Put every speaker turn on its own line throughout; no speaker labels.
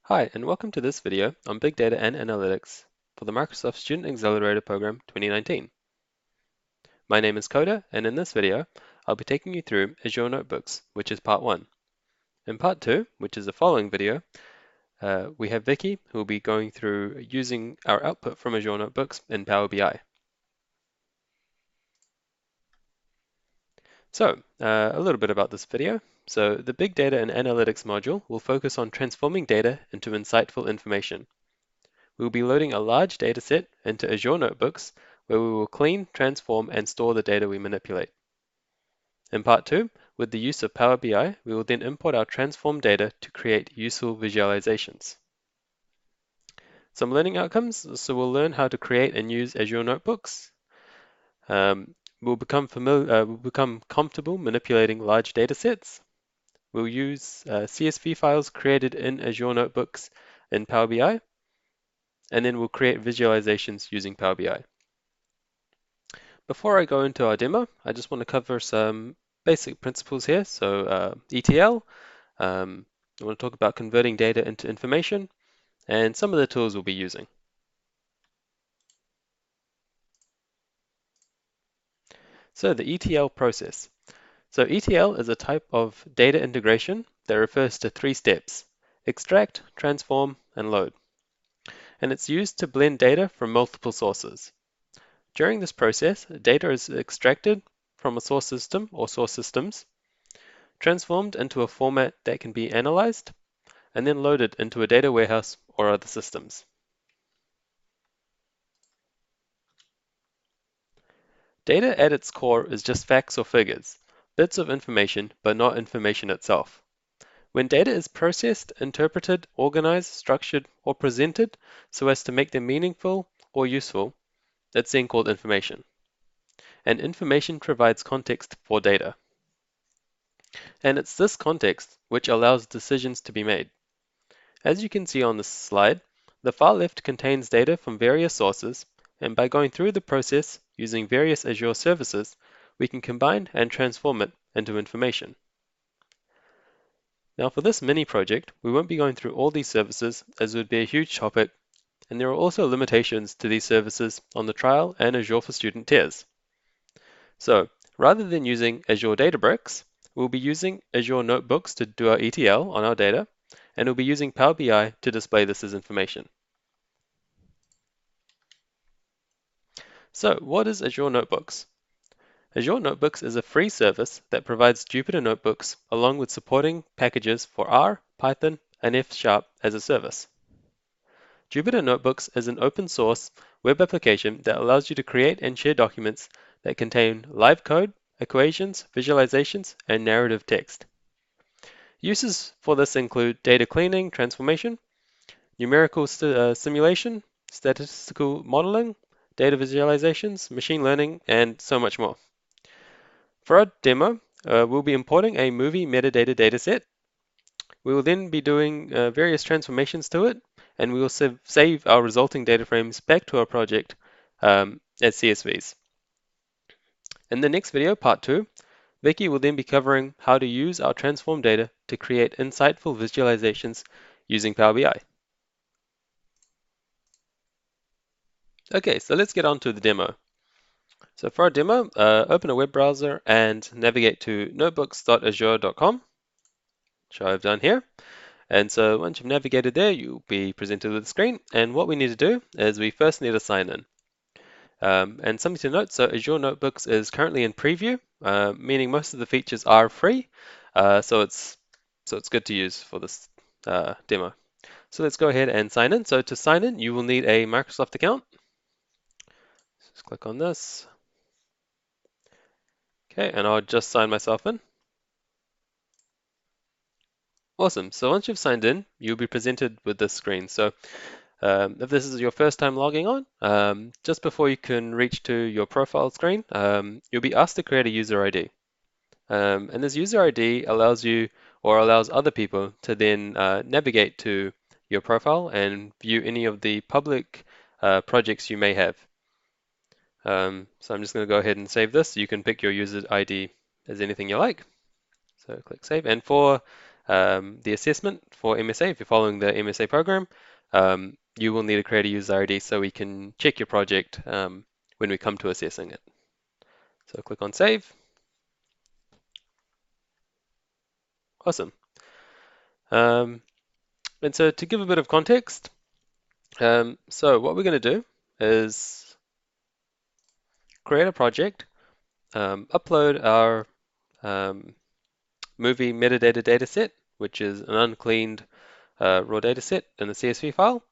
Hi, and welcome to this video on Big Data and Analytics for the Microsoft Student Accelerator Program 2019. My name is Coda, and in this video, I'll be taking you through Azure Notebooks, which is part 1. In part 2, which is the following video, we have Vicky, who will be going through using our output from Azure Notebooks in Power BI. So, a little bit about this video. So, the Big Data and Analytics module will focus on transforming data into insightful information. We will be loading a large dataset into Azure Notebooks, where we will clean, transform, and store the data we manipulate. In part 2, with the use of Power BI, we will then import our transformed data to create useful visualizations. Some learning outcomes, so we'll learn how to create and use Azure Notebooks. We'll become comfortable manipulating large datasets. We'll use CSV files created in Azure Notebooks in Power BI, and then we'll create visualizations using Power BI. Before I go into our demo, I just want to cover some basic principles here. So ETL, I want to talk about converting data into information, and some of the tools we'll be using. So the ETL process. So ETL is a type of data integration that refers to 3 steps: extract, transform, and load. And it's used to blend data from multiple sources. During this process, data is extracted from a source system or source systems, transformed into a format that can be analyzed, and then loaded into a data warehouse or other systems. Data at its core is just facts or figures, bits of information, but not information itself. When data is processed, interpreted, organized, structured, or presented so as to make them meaningful or useful, it's then called information. And information provides context for data. And it's this context which allows decisions to be made. As you can see on this slide, the far left contains data from various sources, and by going through the process using various Azure services, we can combine and transform it into information. Now for this mini project, we won't be going through all these services as it would be a huge topic, and there are also limitations to these services on the trial and Azure for Student tiers. So rather than using Azure Databricks, we'll be using Azure Notebooks to do our ETL on our data, and we'll be using Power BI to display this as information. So what is Azure Notebooks? Azure Notebooks is a free service that provides Jupyter Notebooks along with supporting packages for R, Python, and F# as a service. Jupyter Notebooks is an open source web application that allows you to create and share documents that contain live code, equations, visualizations, and narrative text. Uses for this include data cleaning, transformation, numerical simulation, statistical modeling, data visualizations, machine learning, and so much more. For our demo, we'll be importing a movie metadata dataset. We will then be doing various transformations to it, and we will save our resulting data frames back to our project as CSVs. In the next video, part 2, Vicky will then be covering how to use our transformed data to create insightful visualizations using Power BI. Okay, so let's get on to the demo. So for our demo, open a web browser and navigate to notebooks.azure.com, which I've done here. And so once you've navigated there, you'll be presented with a screen. And what we need to do is we first need to sign in. And something to note, so Azure Notebooks is currently in preview, meaning most of the features are free. So it's good to use for this demo. So let's go ahead and sign in. So to sign in, you will need a Microsoft account. Just click on this. Okay, and I'll just sign myself in. Awesome. So once you've signed in, you'll be presented with this screen. So if this is your first time logging on, just before you can reach to your profile screen, you'll be asked to create a user ID. And this user ID allows you or allows other people to then navigate to your profile and view any of the public projects you may have. So I'm just going to go ahead and save this. You can pick your user ID as anything you like. So click Save. And for the assessment for MSA. If you're following the MSA program, you will need to create a user ID so we can check your project when we come to assessing it. So click on Save. Awesome. And so to give a bit of context, so what we're going to do is create a project, upload our movie metadata dataset, which is an uncleaned raw dataset in the CSV file.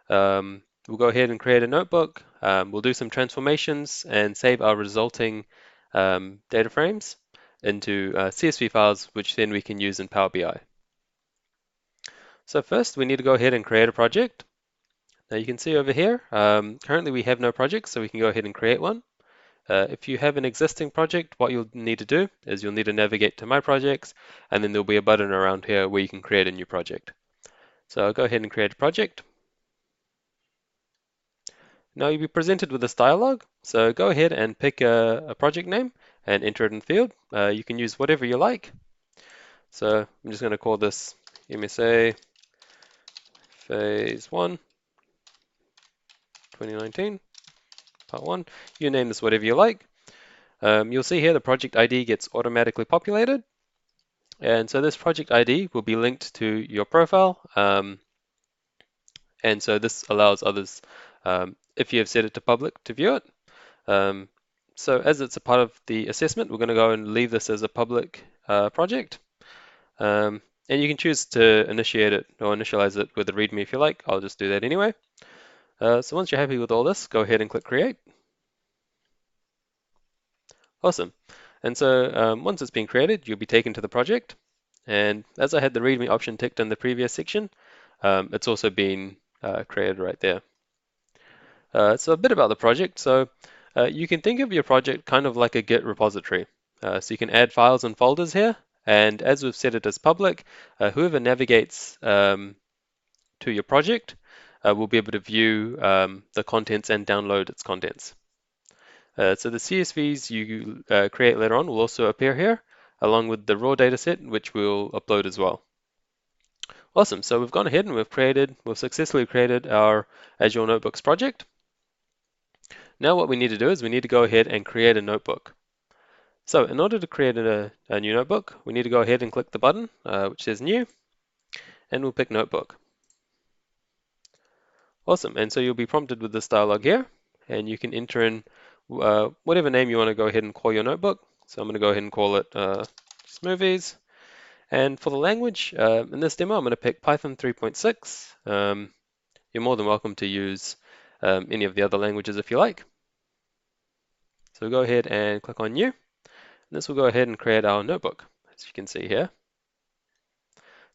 We'll go ahead and create a notebook. We'll do some transformations and save our resulting data frames into CSV files, which then we can use in Power BI. So first, we need to go ahead and create a project. Now you can see over here, currently we have no project, so we can go ahead and create one. If you have an existing project, what you'll need to do is you'll need to navigate to My Projects, and then there'll be a button around here where you can create a new project. So I'll go ahead and create a project. Now you'll be presented with this dialog, so go ahead and pick a project name and enter it in the field. You can use whatever you like. So I'm just going to call this MSA Phase 1, 2019, Part 1. You name this whatever you like. You'll see here the project ID gets automatically populated. And so this project ID will be linked to your profile. And so this allows others, if you have set it to public, to view it. So as it's a part of the assessment, we're going to go and leave this as a public project. And you can choose to initiate it or initialize it with a README if you like. I'll just do that anyway. So once you're happy with all this, go ahead and click Create. Awesome. And so once it's been created, you'll be taken to the project. And as I had the README option ticked in the previous section, it's also been created right there. So a bit about the project. So you can think of your project kind of like a Git repository. So you can add files and folders here. And as we've set it as public, whoever navigates to your project will be able to view the contents and download its contents. So the CSVs you create later on will also appear here, along with the raw dataset, which we'll upload as well. Awesome. So we've gone ahead and we've successfully created our Azure Notebooks project. Now what we need to do is we need to go ahead and create a notebook. So in order to create a new notebook, we need to go ahead and click the button which says New, and we'll pick Notebook. Awesome. And so you'll be prompted with this dialog here, and you can enter in whatever name you want to go ahead and call your notebook. So I'm going to go ahead and call it just Movies. And for the language, in this demo, I'm going to pick Python 3.6. You're more than welcome to use any of the other languages if you like. So we'll go ahead and click on New. And this will go ahead and create our notebook, as you can see here.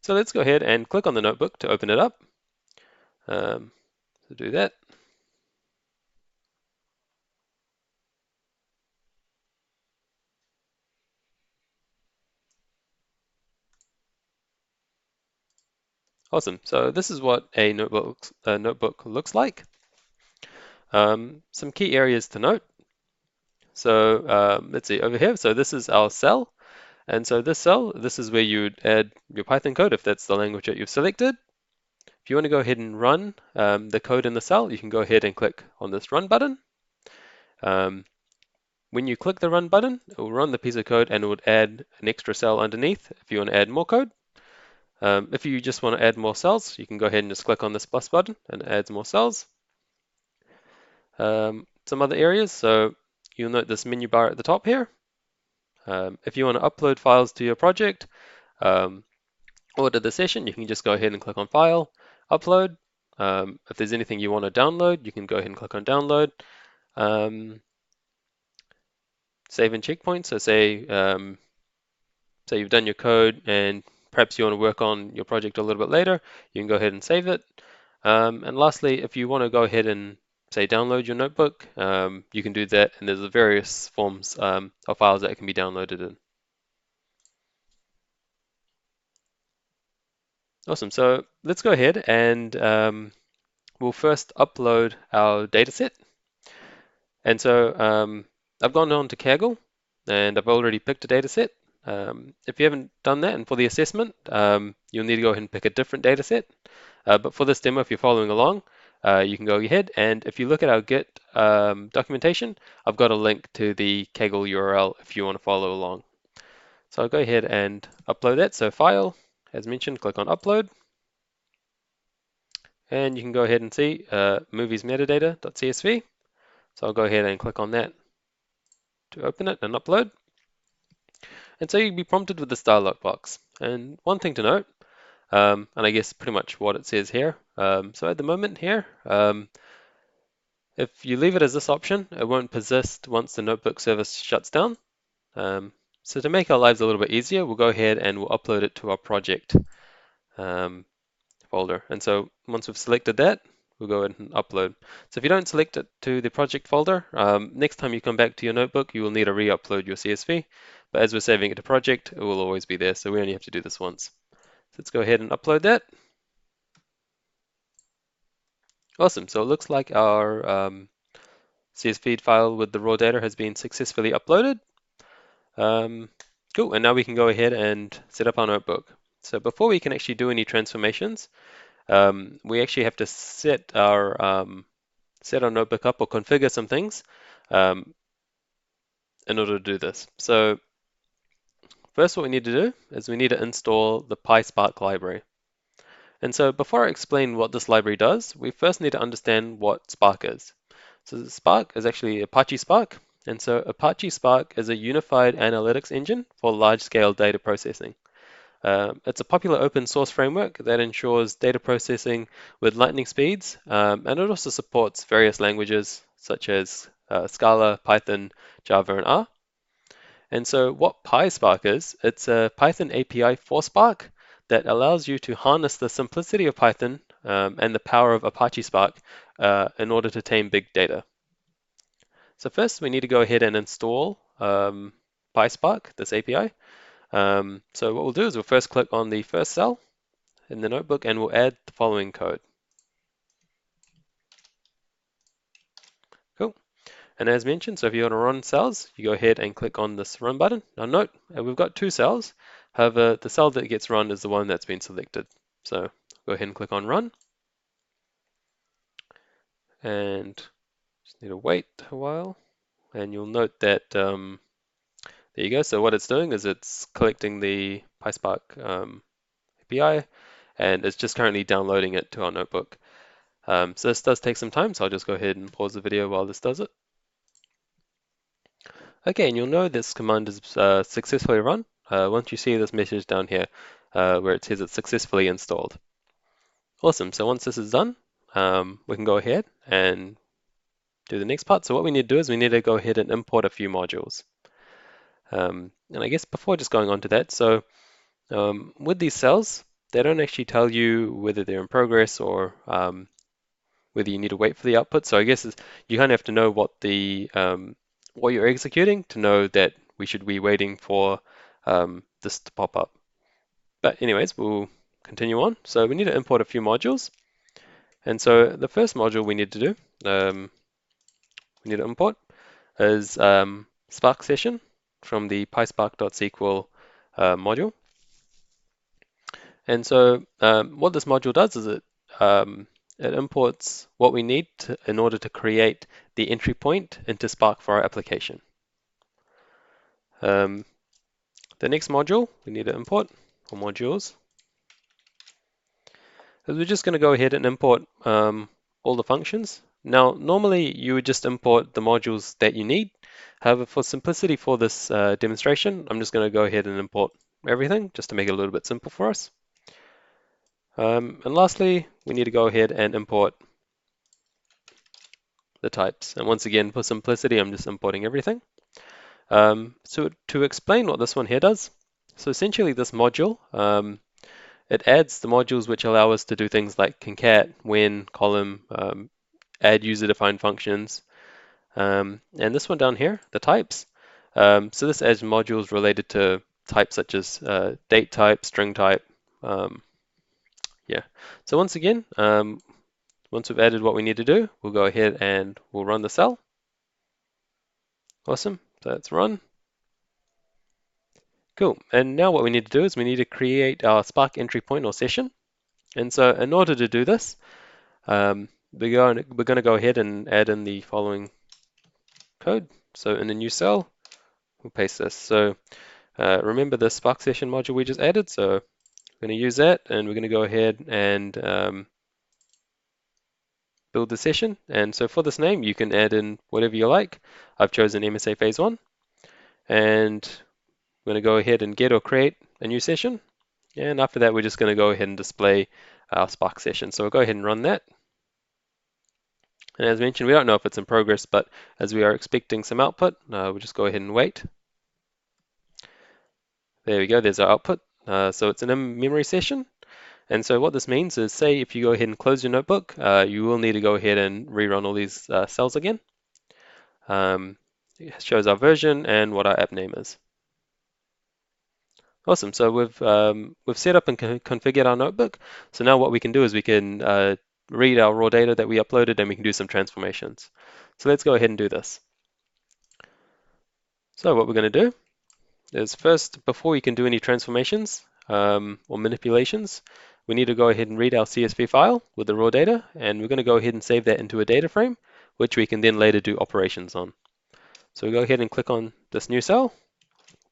So let's go ahead and click on the notebook to open it up. So do that. Awesome. So this is what a notebook looks like. Some key areas to note. So let's see over here. So this is our cell. And so this cell, this is where you would add your Python code if that's the language that you've selected. If you want to go ahead and run the code in the cell, you can go ahead and click on this Run button. When you click the Run button, it will run the piece of code and it would add an extra cell underneath if you want to add more code. If you just want to add more cells, you can go ahead and just click on this plus button and it adds more cells. Some other areas, so you'll note this menu bar at the top here. If you want to upload files to your project or to the session, you can just go ahead and click on File, Upload. If there's anything you want to download, you can go ahead and click on Download. Save and checkpoint, so say you've done your code and perhaps you want to work on your project a little bit later, you can go ahead and save it. And lastly, if you want to go ahead and say download your notebook, you can do that, and there's various forms of files that can be downloaded in. Awesome, so let's go ahead and we'll first upload our dataset. And so I've gone on to Kaggle and I've already picked a dataset. If you haven't done that, and for the assessment, you'll need to go ahead and pick a different data set. But for this demo, if you're following along, you can go ahead, and if you look at our Git documentation, I've got a link to the Kaggle URL if you want to follow along. So I'll go ahead and upload that. So File, as mentioned, click on Upload, and you can go ahead and see movies metadata.csv. So I'll go ahead and click on that to open it and upload. And so you'll be prompted with this dialog box. And one thing to note, and I guess pretty much what it says here. So at the moment here, if you leave it as this option, it won't persist once the notebook service shuts down. So to make our lives a little bit easier, we'll go ahead and we'll upload it to our project folder. And so once we've selected that, we'll go ahead and upload. So if you don't select it to the project folder, next time you come back to your notebook, you will need to re-upload your CSV. But as we're saving it to project, it will always be there. So we only have to do this once. So let's go ahead and upload that. Awesome. So it looks like our CSV file with the raw data has been successfully uploaded. Cool. And now we can go ahead and set up our notebook. So before we can actually do any transformations, we actually have to set our notebook up or configure some things in order to do this. So first what we need to do is we need to install the PySpark library. And so before I explain what this library does, we first need to understand what Spark is. So Spark is actually Apache Spark. And so Apache Spark is a unified analytics engine for large-scale data processing. It's a popular open source framework that ensures data processing with lightning speeds, and it also supports various languages such as Scala, Python, Java, and R. And so what PySpark is, it's a Python API for Spark that allows you to harness the simplicity of Python and the power of Apache Spark in order to tame big data. So first, we need to go ahead and install PySpark, this API. So what we'll do is we'll first click on the first cell in the notebook and we'll add the following code. Cool. And as mentioned, so if you want to run cells, you go ahead and click on this run button. Now note, we've got two cells. However, the cell that gets run is the one that's been selected. So go ahead and click on run. And just need to wait a while. And you'll note that, there you go. So what it's doing is it's collecting the PySpark API, and it's just currently downloading it to our notebook. So this does take some time, so I'll just go ahead and pause the video while this does it. Okay, and you'll know this command is successfully run once you see this message down here where it says it's successfully installed. Awesome, so once this is done, we can go ahead and do the next part. So what we need to do is we need to go ahead and import a few modules. And I guess before just going on to that, so with these cells, they don't actually tell you whether they're in progress or whether you need to wait for the output. So I guess you kind of have to know what the what you're executing to know that we should be waiting for this to pop up. But anyways, we'll continue on. So we need to import a few modules. And so the first module we need to do, we need to import is Spark session from the pyspark.sql module. And so what this module does is it imports what we need in order to create the entry point into Spark for our application. The next module we need to import, or modules, is we're just going to go ahead and import all the functions. Now, normally you would just import the modules that you need. However, for simplicity for this demonstration, I'm just going to go ahead and import everything just to make it a little bit simple for us. And lastly, we need to go ahead and import the types. And once again, for simplicity, I'm just importing everything. So to explain what this one here does, so essentially this module, it adds the modules which allow us to do things like concat, when, column, add user-defined functions. And this one down here, the types. So this adds modules related to types such as date type, string type. Yeah. So once again, once we've added what we need to do, we'll go ahead and we'll run the cell. Awesome. So that's run. Cool. And now what we need to do is we need to create our Spark entry point or session. And so in order to do this, we're going to go ahead and add in the following code. So in a new cell, we'll paste this. So remember the Spark session module we just added. So we're going to use that, and we're going to go ahead and build the session. And so for this name, you can add in whatever you like. I've chosen MSA Phase 1. And I'm going to go ahead and get or create a new session. And after that, we're just going to go ahead and display our Spark session. So we'll go ahead and run that. And as mentioned, we don't know if it's in progress, but as we are expecting some output, we'll just go ahead and wait. There we go, there's our output. So it's an in-memory session. And so what this means is, say if you go ahead and close your notebook, you will need to go ahead and rerun all these cells again. It shows our version and what our app name is. Awesome, so we've set up and configured our notebook. So now what we can do is we can read our raw data that we uploaded, and we can do some transformations. So let's go ahead and do this. So what we're going to do is first, before we can do any transformations or manipulations, we need to go ahead and read our CSV file with the raw data, and we're going to go ahead and save that into a data frame, which we can then later do operations on. So we go ahead and click on this new cell,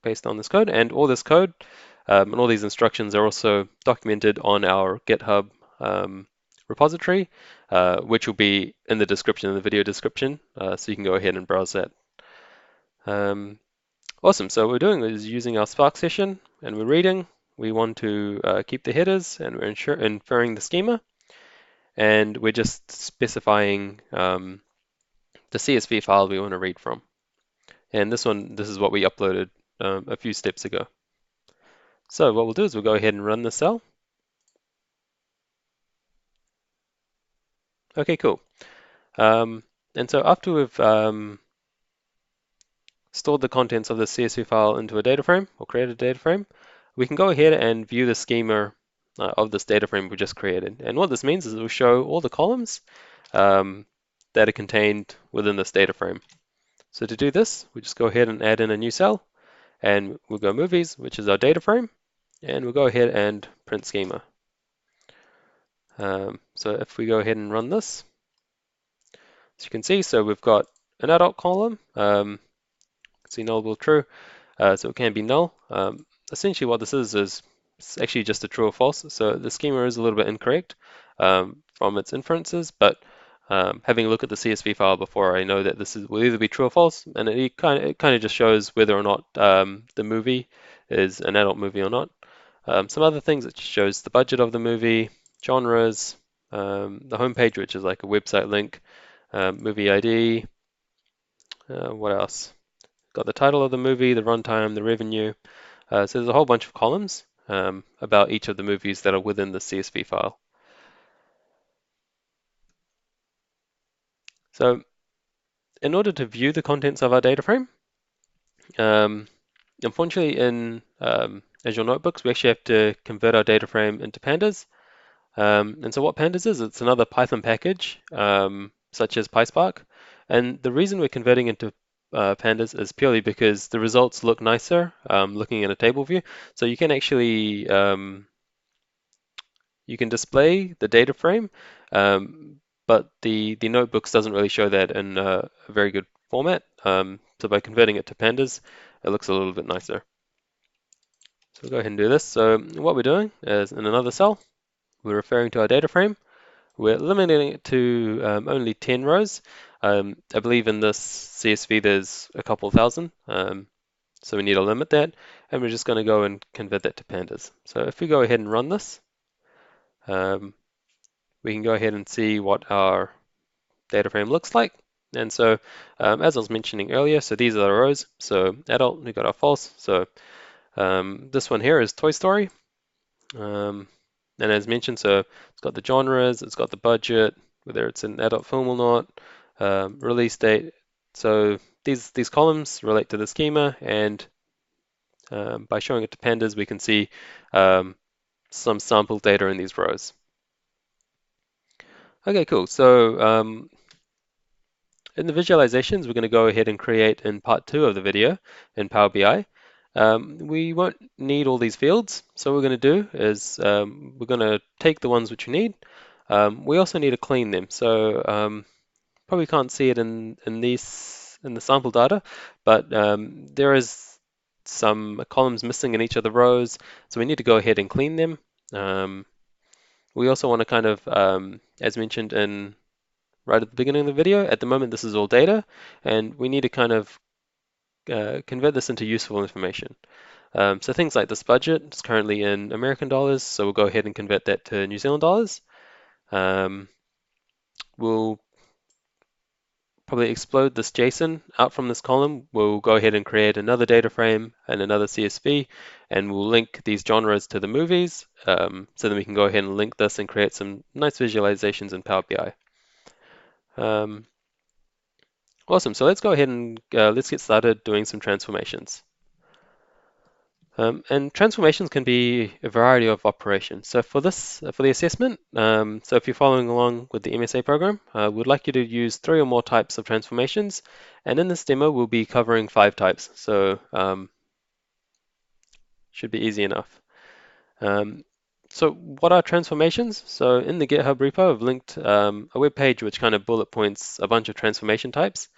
paste on this code, and all this code and all these instructions are also documented on our GitHub repository, which will be in the description, in the video description, so you can go ahead and browse that. Awesome, so what we're doing is using our Spark session, and we're reading. We want to keep the headers, and we're inferring the schema, and we're just specifying the CSV file we want to read from. And this is what we uploaded a few steps ago. So what we'll do is we'll go ahead and run the cell. Okay, cool. And so after we've stored the contents of the CSV file into a data frame or created a data frame, we can go ahead and view the schema of this data frame we just created. And what this means is it will show all the columns that are contained within this data frame. So to do this, we just go ahead and add in a new cell, and we'll go movies, which is our data frame, and we'll go ahead and print schema. So if we go ahead and run this, as you can see, so we've got an adult column, see null will true, so it can be null. Essentially what this is it's actually just a true or false, so the schema is a little bit incorrect from its inferences, but having a look at the CSV file before, I know that this will either be true or false, and it kind of just shows whether or not the movie is an adult movie or not. Some other things, it shows the budget of the movie, genres, the homepage, which is like a website link, movie ID, what else? Got the title of the movie, the runtime, the revenue. So there's a whole bunch of columns about each of the movies that are within the CSV file. So in order to view the contents of our data frame, unfortunately in Azure Notebooks, we actually have to convert our data frame into pandas. And so what pandas is, it's another Python package, such as PySpark. And the reason we're converting into pandas is purely because the results look nicer looking in a table view. So you can actually you can display the data frame, but the notebooks doesn't really show that in a very good format. So by converting it to pandas, it looks a little bit nicer. So we'll go ahead and do this. So what we're doing is in another cell, we're referring to our data frame. We're limiting it to only 10 rows. I believe in this CSV there's a couple thousand, so we need to limit that, and we're just going to go and convert that to pandas. So if we go ahead and run this, we can go ahead and see what our data frame looks like. And so as I was mentioning earlier, so these are the rows. So adult, we got our false. So this one here is Toy Story. And as mentioned, so it's got the genres, it's got the budget, whether it's an adult film or not, release date. So these columns relate to the schema, and by showing it to pandas, we can see some sample data in these rows. Okay, cool. So in the visualizations, we're going to go ahead and create in part 2 of the video in Power BI. We won't need all these fields. So what we're going to do is we're going to take the ones which we need. We also need to clean them. So probably can't see it in the sample data, but there is some columns missing in each of the rows, so we need to go ahead and clean them. We also want to kind of, as mentioned in right at the beginning of the video, at the moment this is all data, and we need to kind of convert this into useful information. So things like this budget is currently in American dollars, so we'll go ahead and convert that to New Zealand dollars. We'll probably explode this JSON out from this column. We'll go ahead and create another data frame and another CSV, and we'll link these genres to the movies, so then we can go ahead and link this and create some nice visualizations in Power BI. Awesome, so let's go ahead and let's get started doing some transformations. And transformations can be a variety of operations. So for this, for the assessment, so if you're following along with the MSA program, we'd like you to use 3 or more types of transformations. And in this demo, we'll be covering 5 types. So should be easy enough. So what are transformations? So in the GitHub repo, I've linked a web page which kind of bullet points a bunch of transformation types.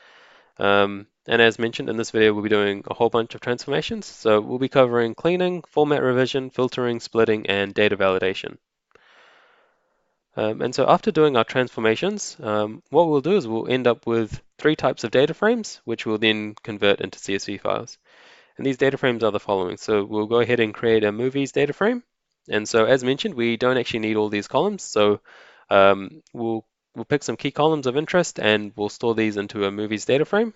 And as mentioned in this video, we'll be doing a whole bunch of transformations. So we'll be covering cleaning, format revision, filtering, splitting, and data validation. And so after doing our transformations, what we'll do is we'll end up with 3 types of data frames, which we'll then convert into CSV files. And these data frames are the following. So we'll go ahead and create a movies data frame. And so as mentioned, we don't actually need all these columns. So we'll pick some key columns of interest and we'll store these into a movies data frame.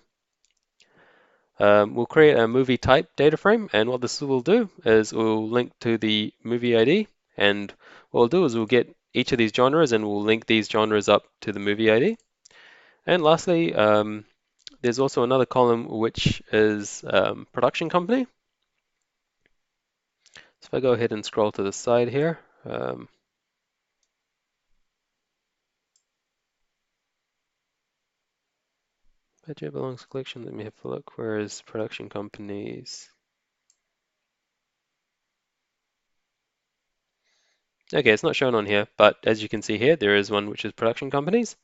We'll create a movie type data frame, and what this will do is we'll link to the movie ID, and what we'll do is we'll get each of these genres and we'll link these genres up to the movie ID. And lastly, there's also another column which is production company. So if I go ahead and scroll to the side here, budget belongs collection. Let me have a look. Where is production companies? Okay, it's not shown on here, but as you can see here, there is one which is production companies.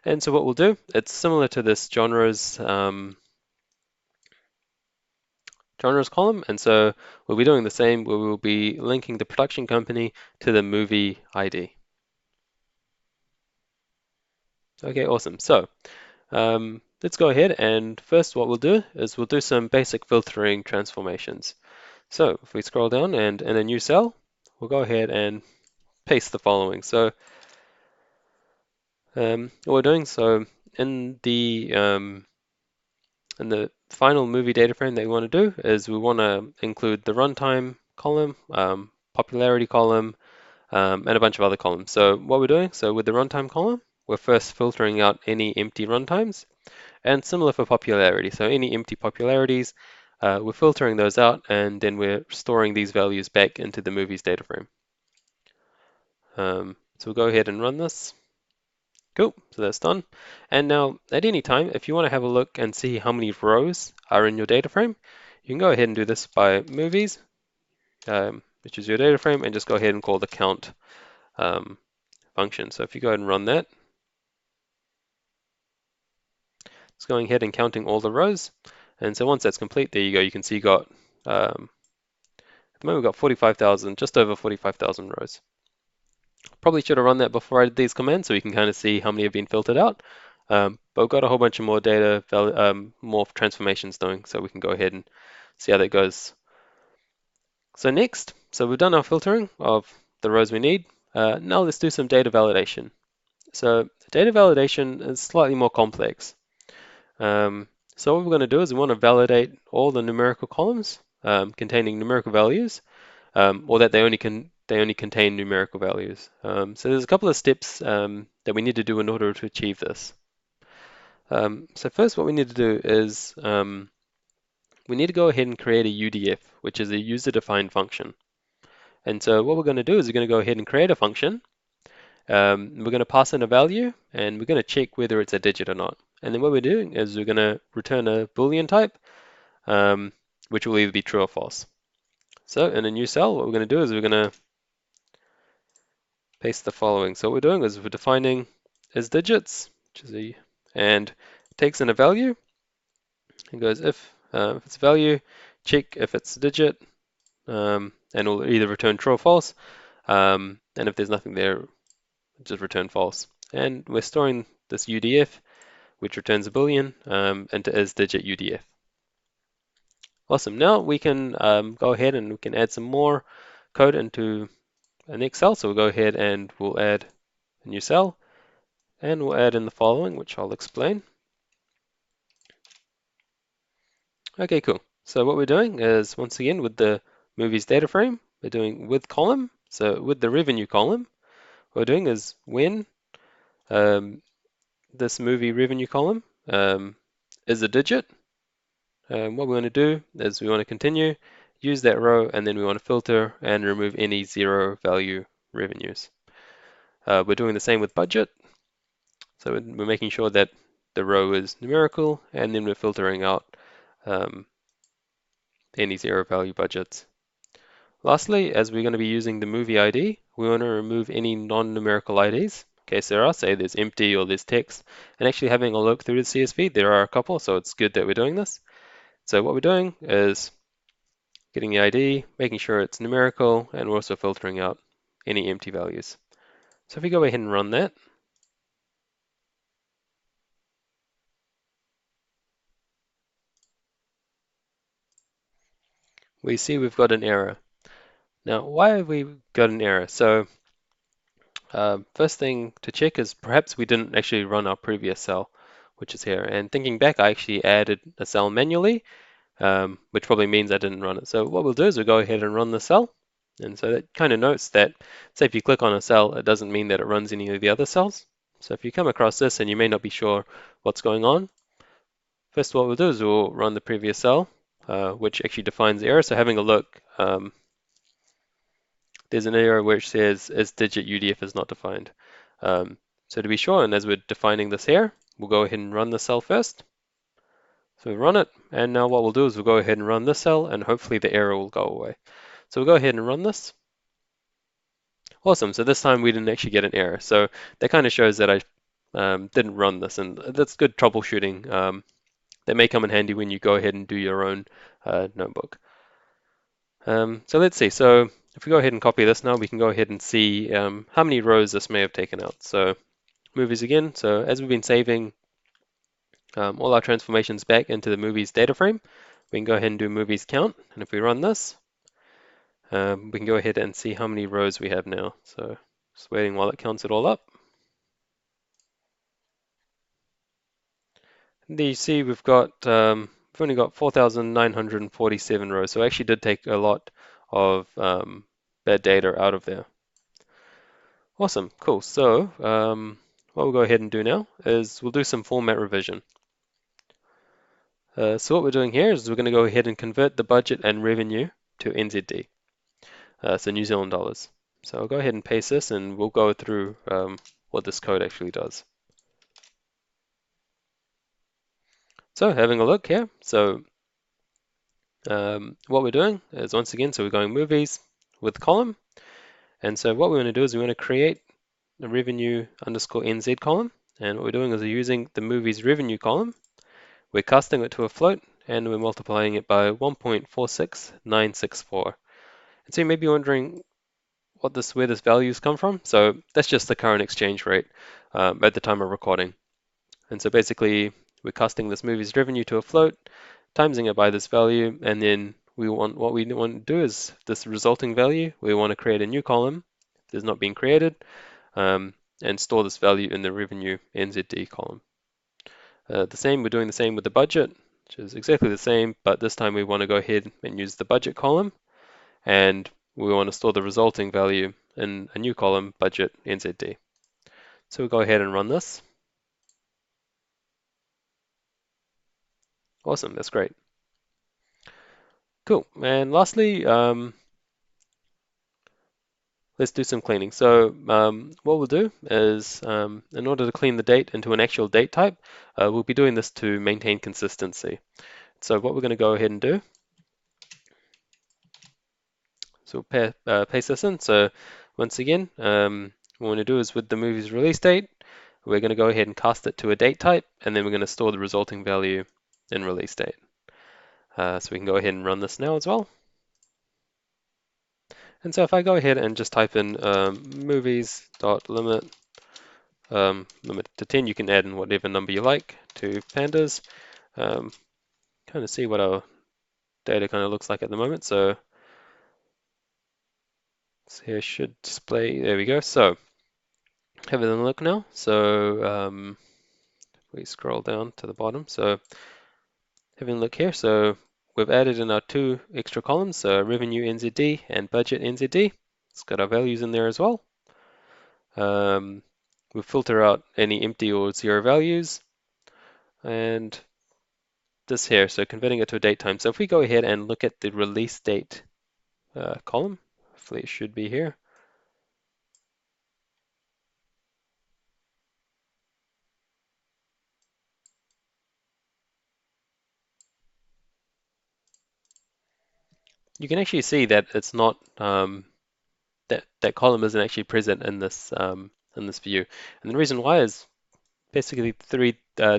And so what we'll do, it's similar to this genres column. And so we'll be doing the same, where we'll be linking the production company to the movie ID. Okay, awesome. So let's go ahead, and first what we'll do is we'll do some basic filtering transformations. So if we scroll down and in a new cell, we'll go ahead and paste the following. So what we're doing, so in the final movie data frame that we want to do is we want to include the runtime column, popularity column, and a bunch of other columns. So what we're doing, so with the runtime column, we're first filtering out any empty runtimes, and similar for popularity. So any empty popularities, we're filtering those out, and then we're storing these values back into the movies data frame. So we'll go ahead and run this. Cool, so that's done. And now at any time, if you want to have a look and see how many rows are in your data frame, you can go ahead and do this by movies, which is your data frame, and just go ahead and call the count function. So if you go ahead and run that, it's going ahead and counting all the rows. And so once that's complete, there you go. You can see you got, at the moment we've got 45,000, just over 45,000 rows. Probably should have run that before I did these commands so we can kind of see how many have been filtered out. But we've got a whole bunch of more data, more transformations doing, so we can go ahead and see how that goes. So next, so we've done our filtering of the rows we need. Now let's do some data validation. So data validation is slightly more complex. So what we're going to do is we want to validate all the numerical columns containing numerical values, or that they only contain numerical values. So there's a couple of steps that we need to do in order to achieve this. So first, what we need to do is we need to go ahead and create a UDF, which is a user-defined function. And so what we're going to do is we're going to go ahead and create a function. We're going to pass in a value, and we're going to check whether it's a digit or not. And then what we're doing is we're going to return a Boolean type. which will either be true or false. So in a new cell, what we're going to do is we're going to paste the following. So what we're doing is we're defining is digits, which is and takes in a value and goes if it's a value, check if it's a digit, and it'll either return true or false. And if there's nothing there, just return false. And we're storing this UDF, which returns a Boolean, into isDigit UDF. Awesome. Now we can go ahead and we can add some more code into an next cell. So we'll go ahead and we'll add a new cell, and we'll add in the following, which I'll explain. Okay, cool. So what we're doing is, once again, with the movies data frame, we're doing with column. So with the revenue column, what we're doing is when this movie revenue column is a digit, what we want to do is we want to continue, use that row, and then we want to filter and remove any zero value revenues. We're doing the same with budget. So we're making sure that the row is numerical, and then we're filtering out any zero value budgets. Lastly, as we're going to be using the movie ID, we want to remove any non-numerical IDs. In case there are, say there's empty or there's text, and actually having a look through the CSV, there are a couple, so it's good that we're doing this. So what we're doing is getting the ID, making sure it's numerical, and we're also filtering out any empty values. So if we go ahead and run that, we see we've got an error. Now, why have we got an error? So first thing to check is perhaps we didn't actually run our previous cell, which is here. And thinking back, I actually added a cell manually, which probably means I didn't run it. So what we'll do is we'll go ahead and run the cell. And so that kind of notes that, say if you click on a cell, it doesn't mean that it runs any of the other cells. So if you come across this and you may not be sure what's going on, first what we'll do is we'll run the previous cell, which actually defines the error. So having a look, there's an error which says isDigit UDF is not defined. So to be sure, and as we're defining this here, we'll go ahead and run the cell first. So we run it, and now what we'll do is we'll go ahead and run this cell, and hopefully the error will go away. So we'll go ahead and run this. Awesome, so this time we didn't actually get an error. So that kind of shows that I didn't run this, and that's good troubleshooting. That may come in handy when you go ahead and do your own notebook. So let's see, so if we go ahead and copy this now, we can go ahead and see how many rows this may have taken out. So movies again, so as we've been saving all our transformations back into the movies data frame, we can go ahead and do movies count, and if we run this, we can go ahead and see how many rows we have now. So just waiting while it counts it all up. And there you see we've only got 4,947 rows, so it actually did take a lot of bad data out of there. Awesome, cool. So what we'll go ahead and do now is we'll do some format revision. So what we're doing here is we're going to go ahead and convert the budget and revenue to NZD, so New Zealand dollars. So I'll go ahead and paste this, and we'll go through what this code actually does. So having a look here, so what we're doing is, once again, so we're going movies with column, and so what we want to do is we want to create a revenue underscore NZ column, and what we're doing is we're using the movies revenue column, we're casting it to a float, and we're multiplying it by 1.46964. And so you may be wondering where this values come from. So that's just the current exchange rate at the time of recording. And so basically we're casting this movie's revenue to a float, timesing it by this value, and then what we want to do is this resulting value, we want to create a new column if there's not been created, and store this value in the revenue NZD column. We're doing the same with the budget, which is exactly the same, but this time we want to go ahead and use the budget column, and we want to store the resulting value in a new column, budget NZD. So we'll go ahead and run this. Awesome, that's great. Cool, and lastly, let's do some cleaning. So what we'll do is, in order to clean the date into an actual date type, we'll be doing this to maintain consistency. So what we're going to go ahead and do So we'll paste this in. So once again, what we want to do is with the movie's release date, we're going to go ahead and cast it to a date type, and then we're going to store the resulting value in release date. So we can go ahead and run this now as well. And so if I go ahead and just type in movies.limit limit to 10, you can add in whatever number you like to pandas. Kind of see what our data kind of looks like at the moment. So here should display, there we go. So having a look now. So we scroll down to the bottom. So having a look here. So we've added in our 2 extra columns, so revenue NZD and budget NZD. It's got our values in there as well. We filter out any empty or 0 values. And this here, so converting it to a date time. So if we go ahead and look at the release date column, hopefully it should be here. You can actually see that it's not that column isn't actually present in this view, and the reason why is basically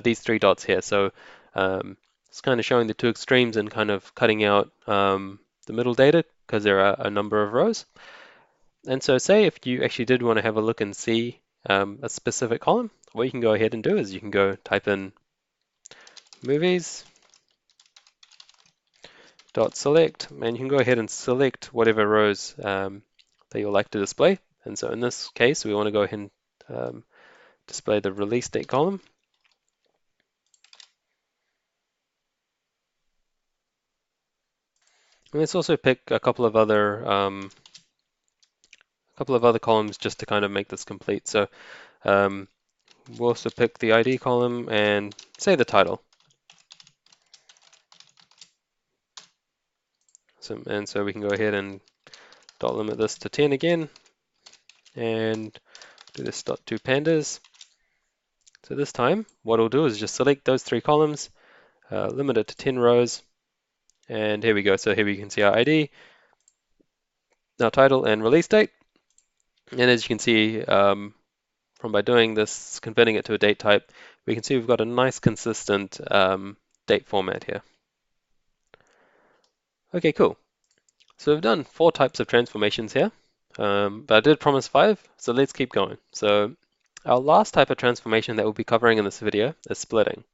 these 3 dots here. So it's kind of showing the 2 extremes and kind of cutting out the middle data because there are a number of rows. And so say if you actually did want to have a look and see a specific column, what you can go ahead and do is you can go type in movies dot select, and you can go ahead and select whatever rows that you'd like to display. And so in this case, we want to go ahead and display the release date column. And let's also pick a couple of other columns just to kind of make this complete. So we'll also pick the ID column and say the title. So we can go ahead and dot limit this to 10 again, and do this dot to pandas. So this time, what we'll do is just select those 3 columns, limit it to 10 rows, and here we go. So here we can see our ID, our title, and release date. And as you can see, from by doing this, converting it to a date type, we can see we've got a nice consistent date format here. Okay, cool. So we've done 4 types of transformations here, but I did promise 5, so let's keep going. So our last type of transformation that we'll be covering in this video is splitting.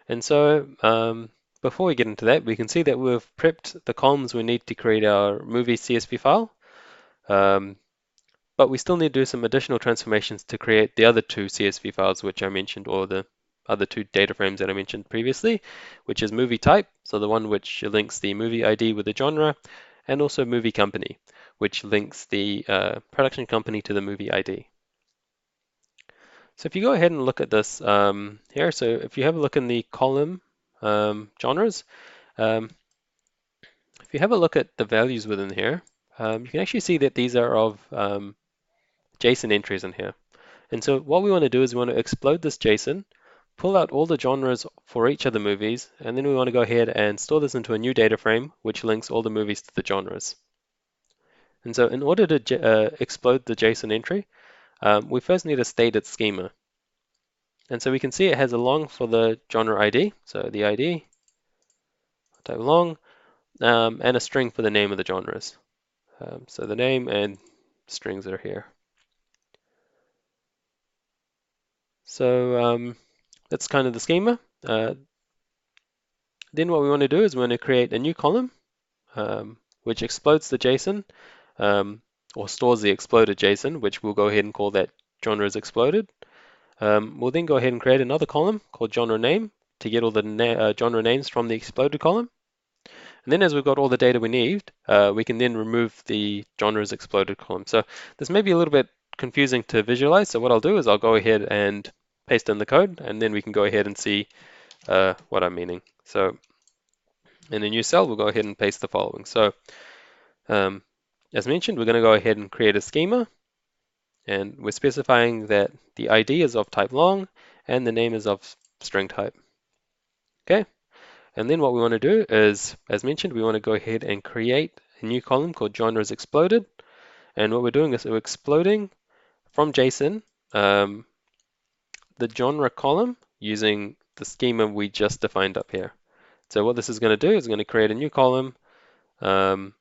And so before we get into that, we can see that we've prepped the columns we need to create our movie CSV file, but we still need to do some additional transformations to create the other 2 CSV files which I mentioned, or the other 2 data frames that I mentioned previously, which is movie type, so the one which links the movie ID with the genre, and also movie company, which links the production company to the movie ID. So if you go ahead and look at this here, so if you have a look in the column genres, if you have a look at the values within here, you can actually see that these are of JSON entries in here. And so what we want to do is we want to explode this JSON, pull out all the genres for each of the movies, and then we want to go ahead and store this into a new data frame which links all the movies to the genres. And so in order to explode the JSON entry, we first need to state its schema. And so we can see it has a long for the genre ID, so the ID, type long, and a string for the name of the genres. So the name and strings are here. So that's kind of the schema. Then what we want to do is we want to create a new column which explodes the JSON or stores the exploded JSON, which we'll go ahead and call that genres exploded. We'll then go ahead and create another column called genre name to get all the genre names from the exploded column. And then as we've got all the data we need, we can then remove the genres exploded column. So this may be a little bit confusing to visualize. So what I'll do is I'll go ahead and paste in the code, and then we can go ahead and see what I'm meaning. So in a new cell, we'll go ahead and paste the following. So as mentioned, we're going to go ahead and create a schema, and we're specifying that the ID is of type long and the name is of string type. Okay, and then what we want to do is, as mentioned, we want to go ahead and create a new column called genres exploded. And what we're doing is we're exploding from JSON the genre column using the schema we just defined up here. So what this is going to do is going to create a new column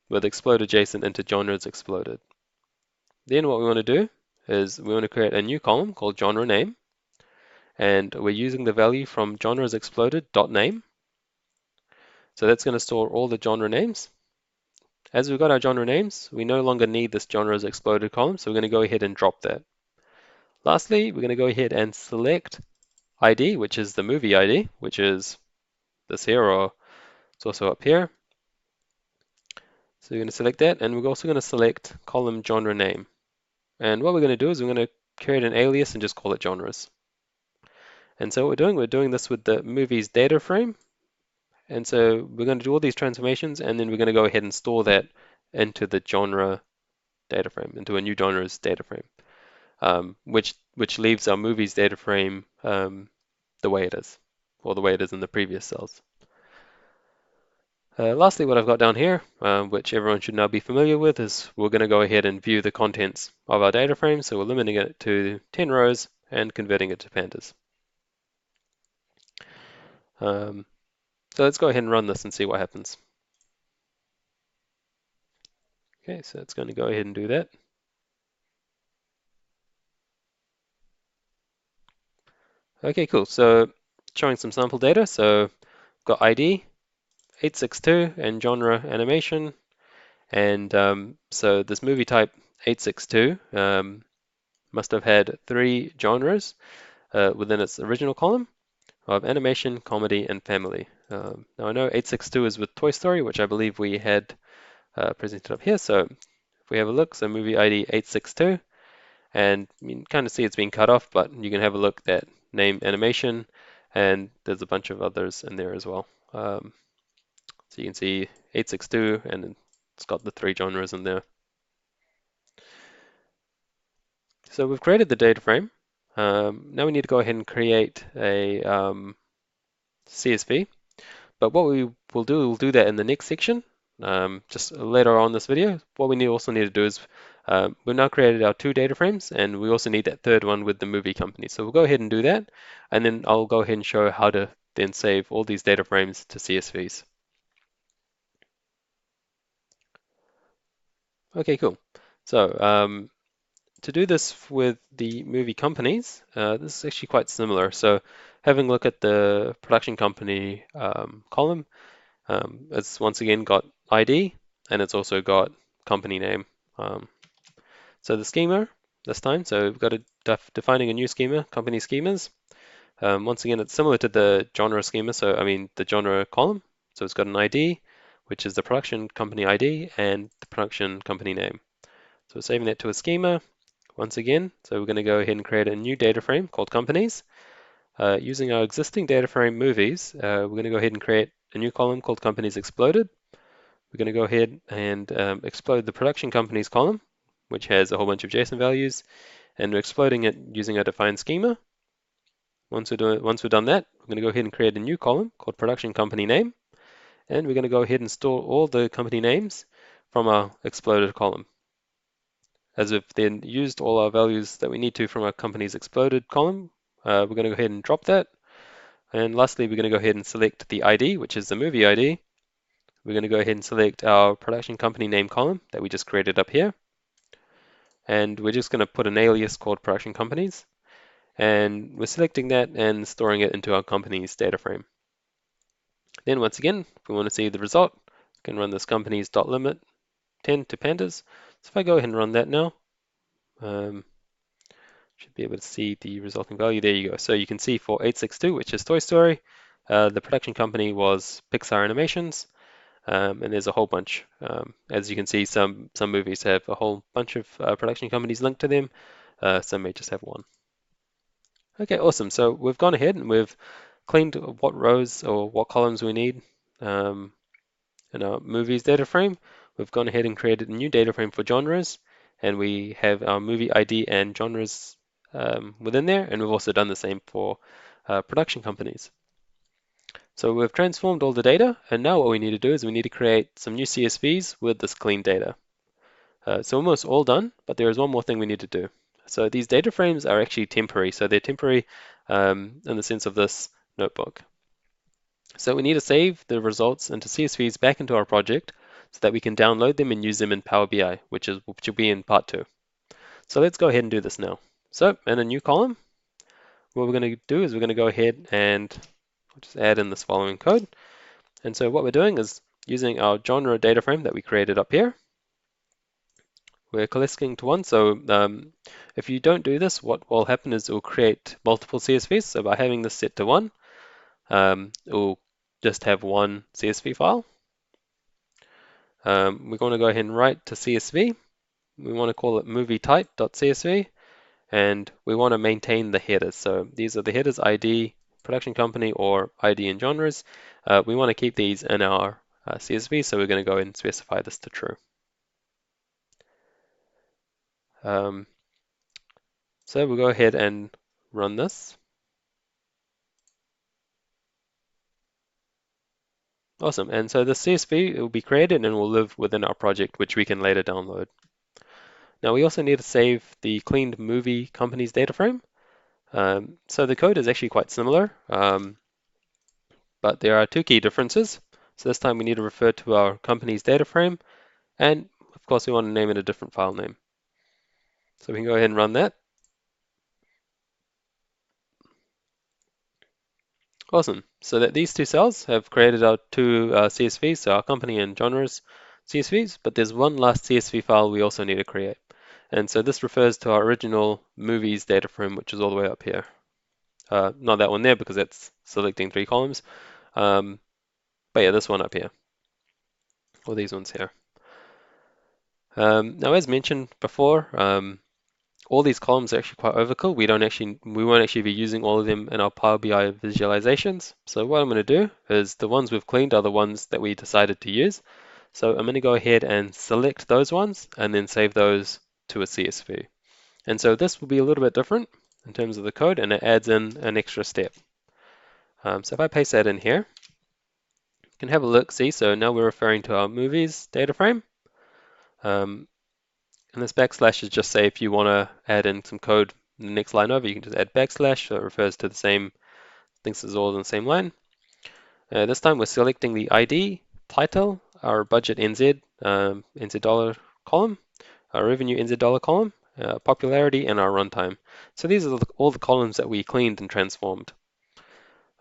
with exploded JSON into genres exploded. Then what we want to do is we want to create a new column called genre name, and we're using the value from genres exploded dot name. So that's going to store all the genre names. As we've got our genre names, we no longer need this genres exploded column, so we're going to go ahead and drop that. Lastly, we're going to go ahead and select ID, which is the movie ID, which is this here, or it's also up here. So we're going to select that, and we're also going to select column genre name. And what we're going to do is we're going to create an alias and just call it genres. And so what we're doing this with the movies data frame. And so we're going to do all these transformations, and then we're going to go ahead and store that into the genre data frame, into a new genres data frame, which leaves our movies data frame the way it is, or the way it is in the previous cells. Lastly, what I've got down here, which everyone should now be familiar with, is we're going to go ahead and view the contents of our data frame. So we're limiting it to 10 rows and converting it to pandas. So let's go ahead and run this and see what happens. Okay, so it's going to go ahead and do that. Okay, cool. So showing some sample data. So got ID 862 and genre animation. And so this movie type 862 must have had 3 genres within its original column of animation, comedy, and family. Now I know 862 is with Toy Story, which I believe we had presented up here. So if we have a look, so movie ID 862, and you can kind of see it's being cut off, but you can have a look at name animation, and there's a bunch of others in there as well. So you can see 862, and it's got the 3 genres in there. So we've created the data frame. Now we need to go ahead and create a CSV. But what we will do, we'll do that in the next section, just later on this video. What we also need to do is we've now created our 2 data frames, and we also need that third one with the movie company. So we'll go ahead and do that, and then I'll go ahead and show how to then save all these data frames to CSVs. Okay, cool. So to do this with the movie companies, this is actually quite similar. So having a look at the production company column, it's once again got ID, and it's also got company name. So the schema this time, so we've got defining a new schema, company schemas. Once again, it's similar to the genre schema, so I mean the genre column. So it's got an ID, which is the production company ID, and the production company name. So we're saving that to a schema once again. So we're going to go ahead and create a new data frame called companies. Using our existing data frame movies, we're going to go ahead and create a new column called companies exploded. We're going to go ahead and explode the production companies column, which has a whole bunch of JSON values, and we're exploding it using a defined schema. Once we've done that, we're going to go ahead and create a new column called production company name, and we're going to go ahead and store all the company names from our exploded column. As we've then used all our values that we need to from our company's exploded column, we're going to go ahead and drop that. And lastly, we're going to go ahead and select the ID, which is the movie ID. We're going to go ahead and select our production company name column that we just created up here. And we're just going to put an alias called production companies. And we're selecting that and storing it into our company's data frame. Then once again, if we want to see the result, we can run this companies.limit 10 to pandas. So if I go ahead and run that now, should be able to see the resulting value. There you go. So you can see for 862, which is Toy Story, the production company was Pixar Animations, and there's a whole bunch. As you can see, some movies have a whole bunch of production companies linked to them. Some may just have one. Okay, awesome. So we've gone ahead and we've cleaned what rows or what columns we need in our movies data frame. We've gone ahead and created a new data frame for genres, and we have our movie ID and genres within there, and we've also done the same for production companies. So we've transformed all the data, and now what we need to do is we need to create some new CSVs with this clean data. So almost all done, but there is one more thing we need to do. So these data frames are actually temporary. So they're temporary in the sense of this notebook. So we need to save the results into CSVs back into our project so that we can download them and use them in Power BI, which will be in part 2. So let's go ahead and do this now. So in a new column, what we're going to do is we're going to go ahead and just add in this following code. And so what we're doing is using our genre data frame that we created up here. We're collecting to one. So if you don't do this, what will happen is it will create multiple CSVs. So by having this set to 1, it will just have one CSV file. We're going to go ahead and write to CSV. We want to call it movietype.csv, and we want to maintain the headers. So these are the headers: ID, production company, or ID and genres. We want to keep these in our CSV, so we're going to go ahead and specify this to true. So we'll go ahead and run this. Awesome. And so the CSV will be created and will live within our project, which we can later download. Now we also need to save the cleaned movie company's data frame. So the code is actually quite similar, but there are two key differences. So this time we need to refer to our company's data frame, and of course we want to name it a different file name. So we can go ahead and run that. Awesome. So that these two cells have created our two CSVs, so our company and genres CSVs, but there's one last CSV file we also need to create. And so this refers to our original movies data frame, which is all the way up here. Not that one there because that's selecting 3 columns. But yeah, this one up here, or these ones here. Now, as mentioned before, all these columns are actually quite overkill. We won't actually be using all of them in our Power BI visualizations. So what I'm going to do is the ones we've cleaned are the ones that we decided to use. So I'm going to go ahead and select those ones and then save those to a CSV. And so this will be a little bit different in terms of the code, and it adds in an extra step. So if I paste that in here, you can have a look, see, so now we're referring to our movies data frame. And this backslash is just say if you want to add in some code in the next line over, you can just add backslash, so it refers to the same things as all in the same line. This time we're selecting the ID, title, our budget NZ, NZ dollar column, our revenue NZ dollar column, popularity, and our runtime. So these are all the columns that we cleaned and transformed.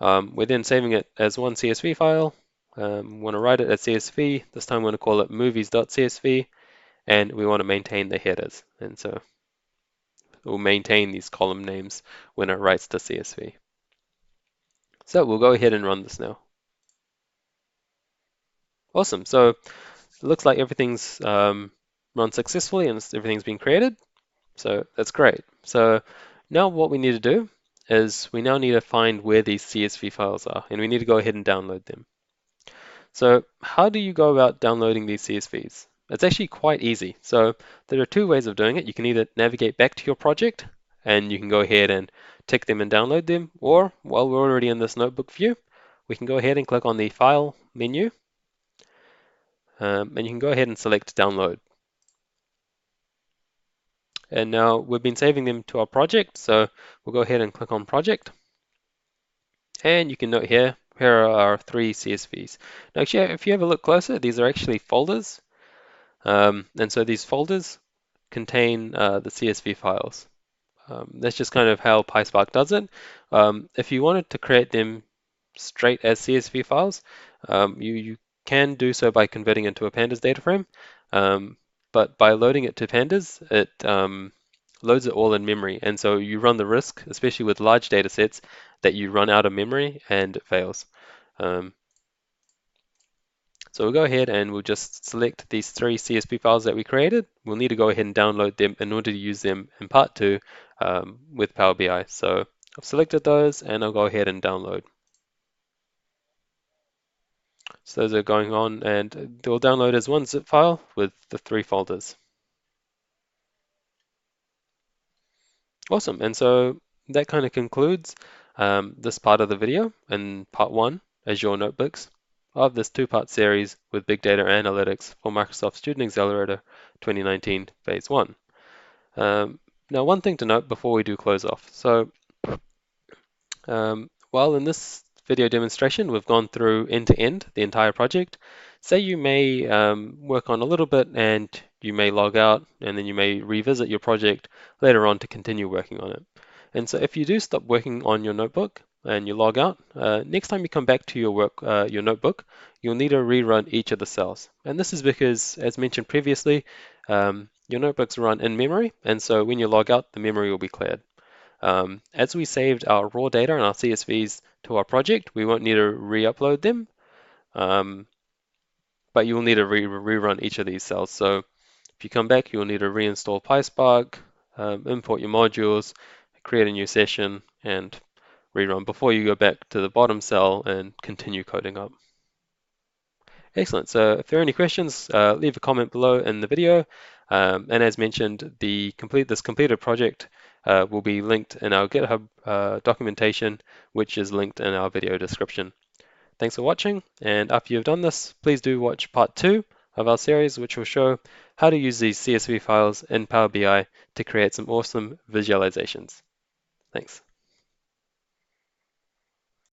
We're then saving it as one CSV file. We want to write it as CSV. This time we want to call it movies.csv, and we want to maintain the headers. And so we'll maintain these column names when it writes to CSV. So we'll go ahead and run this now. Awesome. So it looks like everything's run successfully and everything's been created. So that's great. So now what we need to do is we now need to find where these CSV files are, and we need to go ahead and download them. So how do you go about downloading these CSVs? It's actually quite easy. So there are two ways of doing it. You can either navigate back to your project and you can go ahead and tick them and download them, or while we're already in this notebook view, we can go ahead and click on the File menu, and you can go ahead and select Download. And now we've been saving them to our project, so we'll go ahead and click on Project. And you can note here are our 3 CSVs. Now, actually, if you have a look closer, these are actually folders. And so these folders contain the CSV files. That's just kind of how PySpark does it. If you wanted to create them straight as CSV files, you can do so by converting into a pandas data frame. But by loading it to pandas, it loads it all in memory. And so you run the risk, especially with large data sets, that you run out of memory and it fails. So we'll go ahead and we'll just select these 3 CSV files that we created. We'll need to go ahead and download them in order to use them in part 2 with Power BI. So I've selected those and I'll go ahead and download. So those are going on and they'll download as one zip file with the 3 folders. Awesome. And so that kind of concludes this part of the video in part 1. Azure Notebooks of this two-part series with Big Data Analytics for Microsoft Student Accelerator 2019 Phase 1. Now, one thing to note before we do close off. So, while in this video demonstration we've gone through end-to-end the entire project, say you may work on a little bit and you may log out and then you may revisit your project later on to continue working on it. And so if you do stop working on your notebook and you log out, next time you come back to your notebook, you'll need to rerun each of the cells. And this is because, as mentioned previously, your notebooks run in memory, and so when you log out, the memory will be cleared. As we saved our raw data and our CSVs to our project, we won't need to re-upload them, but you will need to rerun each of these cells. So if you come back, you'll need to reinstall PySpark, import your modules, create a new session, and rerun before you go back to the bottom cell and continue coding up. Excellent. So if there are any questions, leave a comment below in the video. And as mentioned, this completed project will be linked in our GitHub documentation, which is linked in our video description. Thanks for watching, and after you've done this, please do watch part 2 of our series, which will show how to use these CSV files in Power BI to create some awesome visualizations. Thanks.